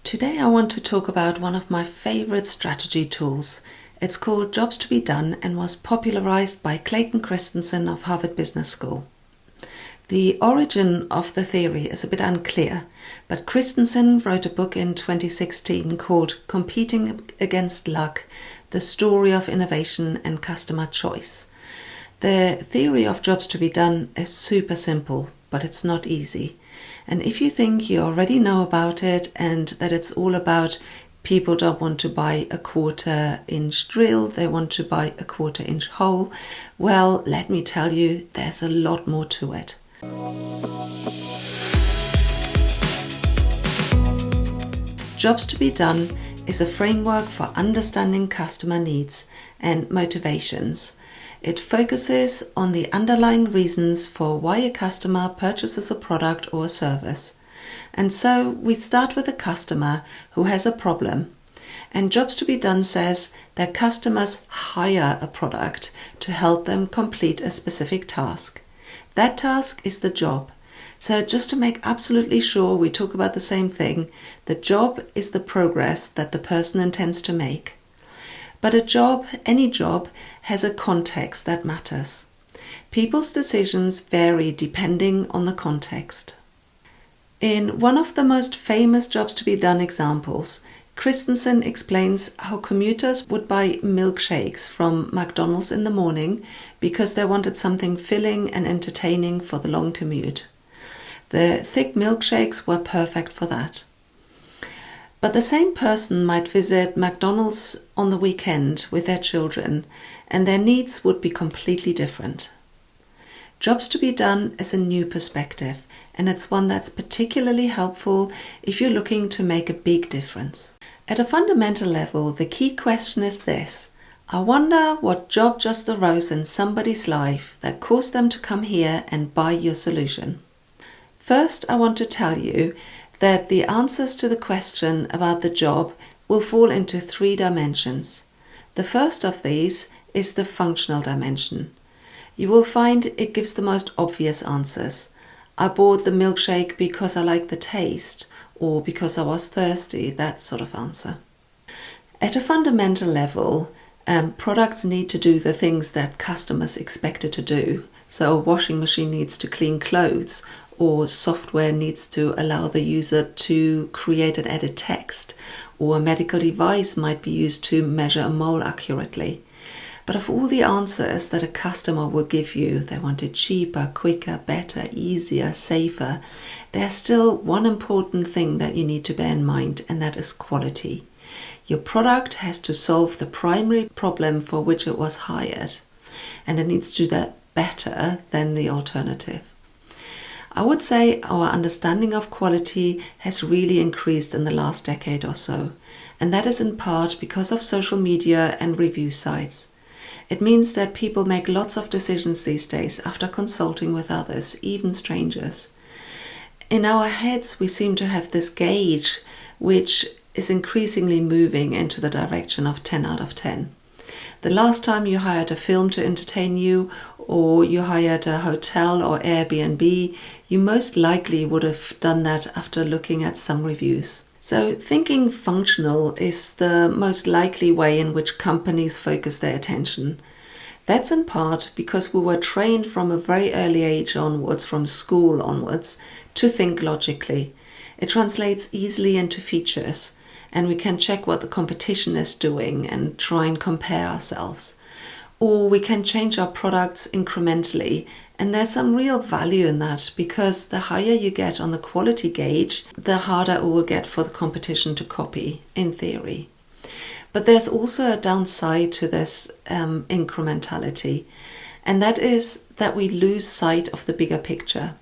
Today I want to talk about one of my favorite strategy tools. It's called Jobs to be Done and was popularized by Clayton Christensen of Harvard Business School. The origin of the theory is a bit unclear, but Christensen wrote a book in 2016 called Competing Against Luck, The Story of Innovation and Customer Choice. The theory of jobs to be done is super simple, but it's not easy. And if you think you already know about it and that it's all about people don't want to buy a quarter-inch drill, they want to buy a quarter-inch hole, well, let me tell you, there's a lot more to it. Jobs to be Done is a framework for understanding customer needs and motivations. It focuses on the underlying reasons for why a customer purchases a product or a service. And so we start with a customer who has a problem. And Jobs to be Done says that customers hire a product to help them complete a specific task. That task is the job. So just to make absolutely sure we talk about the same thing, the job is the progress that the person intends to make. But a job, any job, has a context that matters. People's decisions vary depending on the context. In one of the most famous Jobs to be Done examples, Christensen explains how commuters would buy milkshakes from McDonald's in the morning because they wanted something filling and entertaining for the long commute. The thick milkshakes were perfect for that. But the same person might visit McDonald's on the weekend with their children, and their needs would be completely different. Jobs to be Done is a new perspective, and it's one that's particularly helpful if you're looking to make a big difference. At a fundamental level, the key question is this: I wonder what job just arose in somebody's life that caused them to come here and buy your solution. First, I want to tell you that the answers to the question about the job will fall into 3 dimensions. The first of these is the functional dimension. You will find it gives the most obvious answers. I bought the milkshake because I like the taste, or because I was thirsty, that sort of answer. At a fundamental level, products need to do the things that customers expect it to do. So a washing machine needs to clean clothes, or software needs to allow the user to create and edit text, or a medical device might be used to measure a mole accurately. But of all the answers that a customer will give you, they want it cheaper, quicker, better, easier, safer, there's still one important thing that you need to bear in mind, and that is quality. Your product has to solve the primary problem for which it was hired, and it needs to do that better than the alternative. I would say our understanding of quality has really increased in the last decade or so, and that is in part because of social media and review sites. It means that people make lots of decisions these days after consulting with others, even strangers. In our heads, we seem to have this gauge which is increasingly moving into the direction of 10 out of 10. The last time you hired a film to entertain you, or you hired a hotel or Airbnb, you most likely would have done that after looking at some reviews. So thinking functional is the most likely way in which companies focus their attention. That's in part because we were trained from a very early age onwards, from school onwards, to think logically. It translates easily into features, and we can check what the competition is doing and try and compare ourselves. Or we can change our products incrementally, and there's some real value in that, because the higher you get on the quality gauge, the harder it will get for the competition to copy, in theory. But there's also a downside to this incrementality, and that is that we lose sight of the bigger picture.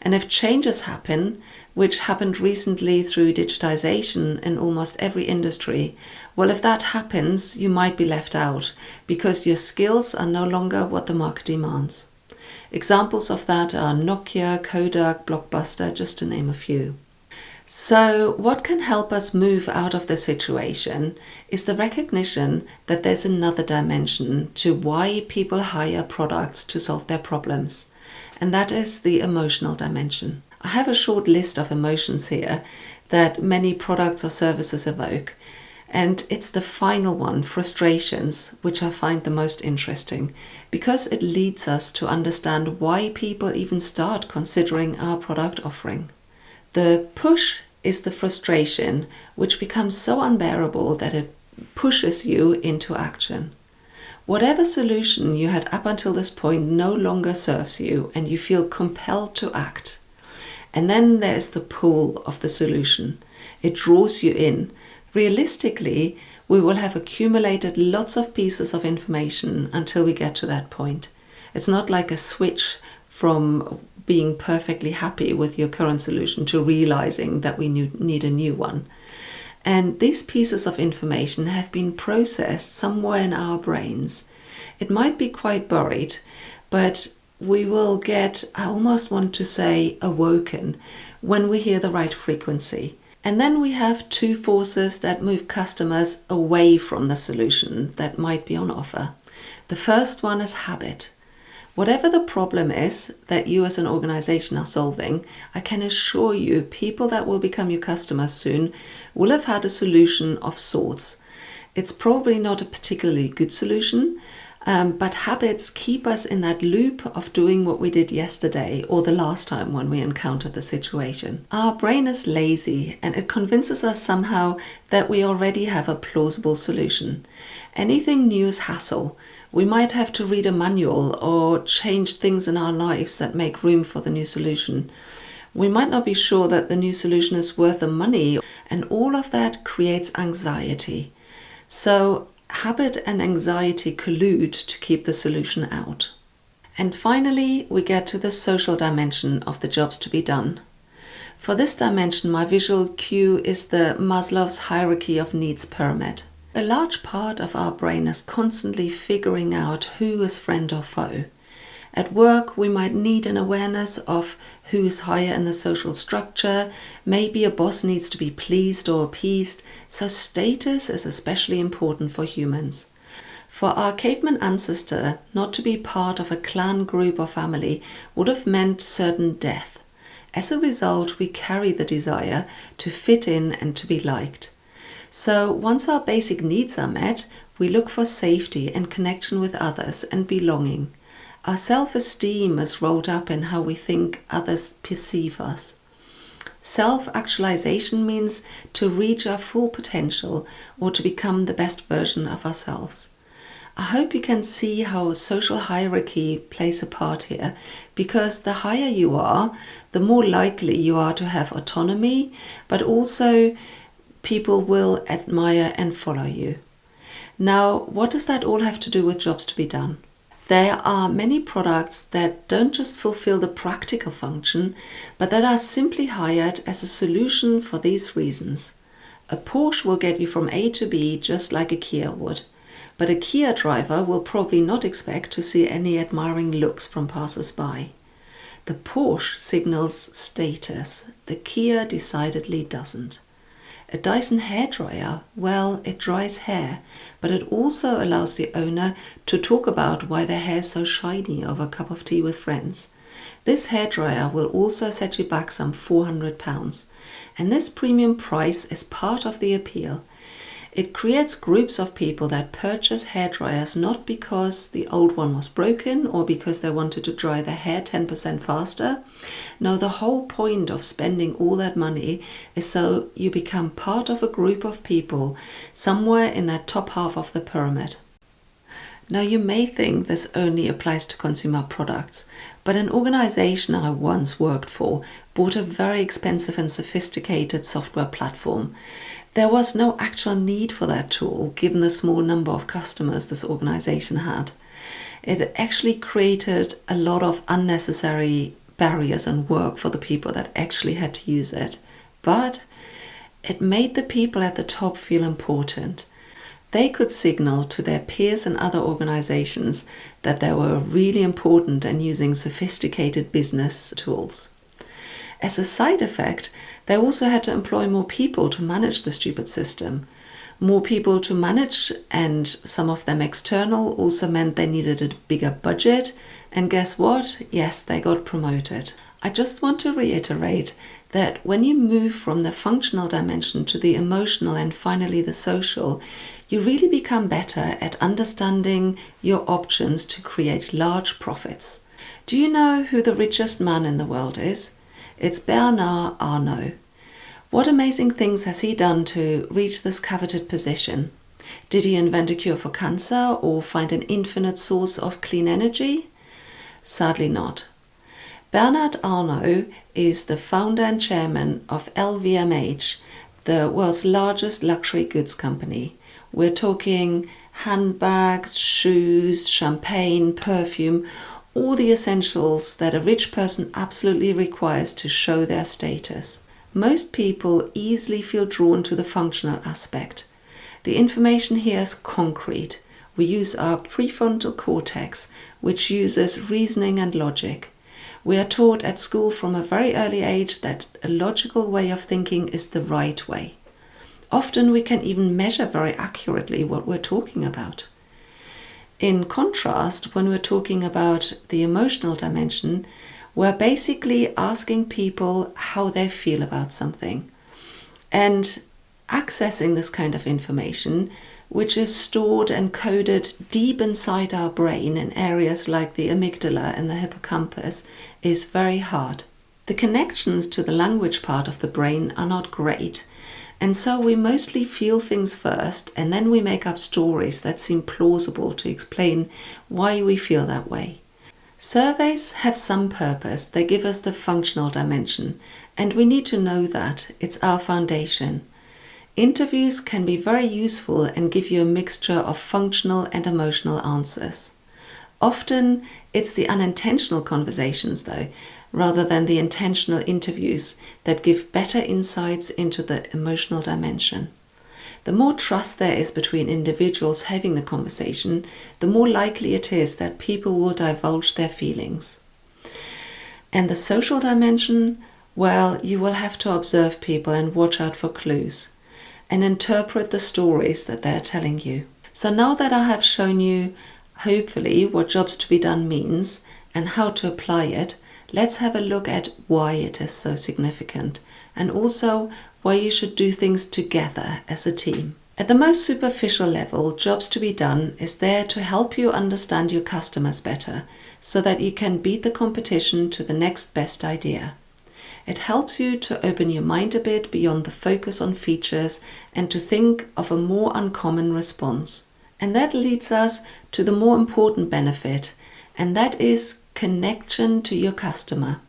And if changes happen, which happened recently through digitization in almost every industry, well, if that happens, you might be left out because your skills are no longer what the market demands. Examples of that are Nokia, Kodak, Blockbuster, just to name a few. So what can help us move out of the situation is the recognition that there's another dimension to why people hire products to solve their problems, and that is the emotional dimension. I have a short list of emotions here that many products or services evoke. And it's the final one, frustrations, which I find the most interesting, because it leads us to understand why people even start considering our product offering. The push is the frustration, which becomes so unbearable that it pushes you into action. Whatever solution you had up until this point no longer serves you, and you feel compelled to act. And then there's the pull of the solution. It draws you in. Realistically, we will have accumulated lots of pieces of information until we get to that point. It's not like a switch from being perfectly happy with your current solution to realizing that we need a new one. And these pieces of information have been processed somewhere in our brains. It might be quite buried, but we will get, I almost want to say, awoken when we hear the right frequency. And then we have two forces that move customers away from the solution that might be on offer. The first one is habit. Whatever the problem is that you as an organization are solving, I can assure you people that will become your customers soon will have had a solution of sorts. It's probably not a particularly good solution, but habits keep us in that loop of doing what we did yesterday or the last time when we encountered the situation. Our brain is lazy and it convinces us somehow that we already have a plausible solution. Anything new is hassle. We might have to read a manual or change things in our lives that make room for the new solution. We might not be sure that the new solution is worth the money, and all of that creates anxiety. So habit and anxiety collude to keep the solution out. And finally, we get to the social dimension of the jobs to be done. For this dimension, my visual cue is the Maslow's hierarchy of needs pyramid. A large part of our brain is constantly figuring out who is friend or foe. At work, we might need an awareness of who is higher in the social structure. Maybe a boss needs to be pleased or appeased, so status is especially important for humans. For our caveman ancestor, not to be part of a clan group or family would have meant certain death. As a result, we carry the desire to fit in and to be liked. So once our basic needs are met, we look for safety and connection with others and belonging. Our self-esteem is rolled up in how we think others perceive us. Self-actualization means to reach our full potential or to become the best version of ourselves. I hope you can see how social hierarchy plays a part here, because the higher you are, the more likely you are to have autonomy, but also people will admire and follow you. Now, what does that all have to do with jobs to be done? There are many products that don't just fulfill the practical function, but that are simply hired as a solution for these reasons. A Porsche will get you from A to B just like a Kia would, but a Kia driver will probably not expect to see any admiring looks from passers-by. The Porsche signals status, the Kia decidedly doesn't. A Dyson hairdryer, well, it dries hair, but it also allows the owner to talk about why their hair is so shiny over a cup of tea with friends. This hairdryer will also set you back some £400, and this premium price is part of the appeal. It creates groups of people that purchase hairdryers not because the old one was broken or because they wanted to dry their hair 10% faster. No, the whole point of spending all that money is so you become part of a group of people somewhere in that top half of the pyramid. Now, you may think this only applies to consumer products, but an organization I once worked for bought a very expensive and sophisticated software platform. There was no actual need for that tool, given the small number of customers this organization had. It actually created a lot of unnecessary barriers and work for the people that actually had to use it. But it made the people at the top feel important. They could signal to their peers and other organizations that they were really important and using sophisticated business tools. As a side effect, they also had to employ more people to manage the stupid system. More people to manage, and some of them external, also meant they needed a bigger budget. And guess what? Yes, they got promoted. I just want to reiterate that when you move from the functional dimension to the emotional and finally the social, you really become better at understanding your options to create large profits. Do you know who the richest man in the world is? It's Bernard Arnault. What amazing things has he done to reach this coveted position? Did he invent a cure for cancer or find an infinite source of clean energy? Sadly not. Bernard Arnault is the founder and chairman of LVMH, the world's largest luxury goods company. We're talking handbags, shoes, champagne, perfume, all the essentials that a rich person absolutely requires to show their status. Most people easily feel drawn to the functional aspect. The information here is concrete. We use our prefrontal cortex, which uses reasoning and logic. We are taught at school from a very early age that a logical way of thinking is the right way. Often we can even measure very accurately what we're talking about. In contrast, when we're talking about the emotional dimension, we're basically asking people how they feel about something. And accessing this kind of information, which is stored and coded deep inside our brain in areas like the amygdala and the hippocampus, is very hard. The connections to the language part of the brain are not great, and so we mostly feel things first and then we make up stories that seem plausible to explain why we feel that way. Surveys have some purpose. They give us the functional dimension, and we need to know that. It's our foundation. Interviews can be very useful and give you a mixture of functional and emotional answers. Often it's the unintentional conversations, though, rather than the intentional interviews that give better insights into the emotional dimension. The more trust there is between individuals having the conversation, the more likely it is that people will divulge their feelings. And the social dimension, well, you will have to observe people and watch out for clues and interpret the stories that they're telling you. So now that I have shown you, hopefully, what jobs to be done means and how to apply it, let's have a look at why it is so significant and also why you should do things together as a team. At the most superficial level, jobs to be done is there to help you understand your customers better so that you can beat the competition to the next best idea. It helps you to open your mind a bit beyond the focus on features and to think of a more uncommon response. And that leads us to the more important benefit, and that is connection to your customer.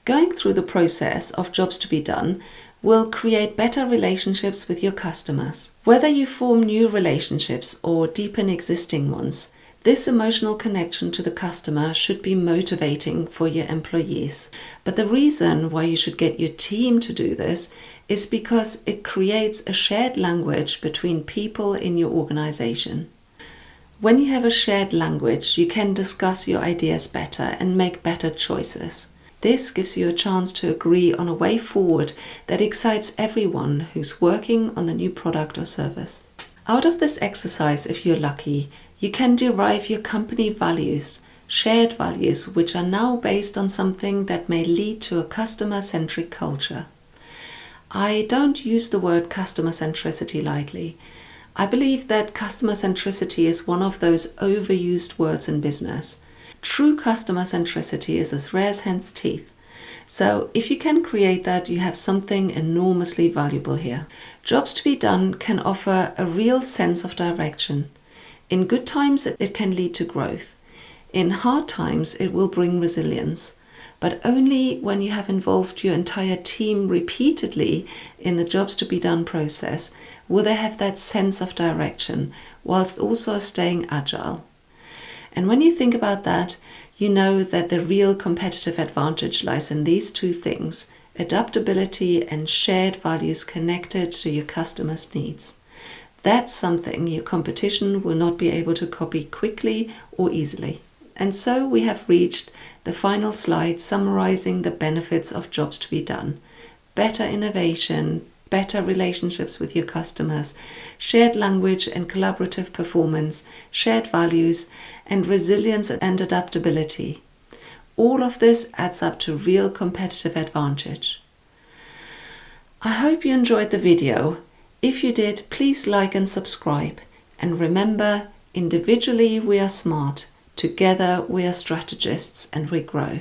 Going through the process of jobs to be done will create better relationships with your customers. Whether you form new relationships or deepen existing ones, this emotional connection to the customer should be motivating for your employees. But the reason why you should get your team to do this is because it creates a shared language between people in your organization. When you have a shared language, you can discuss your ideas better and make better choices. This gives you a chance to agree on a way forward that excites everyone who's working on the new product or service. Out of this exercise, if you're lucky, you can derive your company values, shared values, which are now based on something that may lead to a customer-centric culture. I don't use the word customer centricity lightly. I believe that customer centricity is one of those overused words in business. True customer centricity is as rare as hen's teeth. So if you can create that, you have something enormously valuable here. Jobs to be done can offer a real sense of direction. In good times, it can lead to growth. In hard times, it will bring resilience. But only when you have involved your entire team repeatedly in the jobs to be done process will they have that sense of direction, whilst also staying agile. And when you think about that, you know that the real competitive advantage lies in these two things: adaptability and shared values connected to your customers' needs. That's something your competition will not be able to copy quickly or easily. And so we have reached the final slide summarizing the benefits of jobs to be done. Better innovation, better relationships with your customers, shared language and collaborative performance, shared values, and resilience and adaptability. all of this adds up to real competitive advantage. I hope you enjoyed the video. If you did, please like and subscribe. And remember, individually we are smart, together we are strategists and we grow.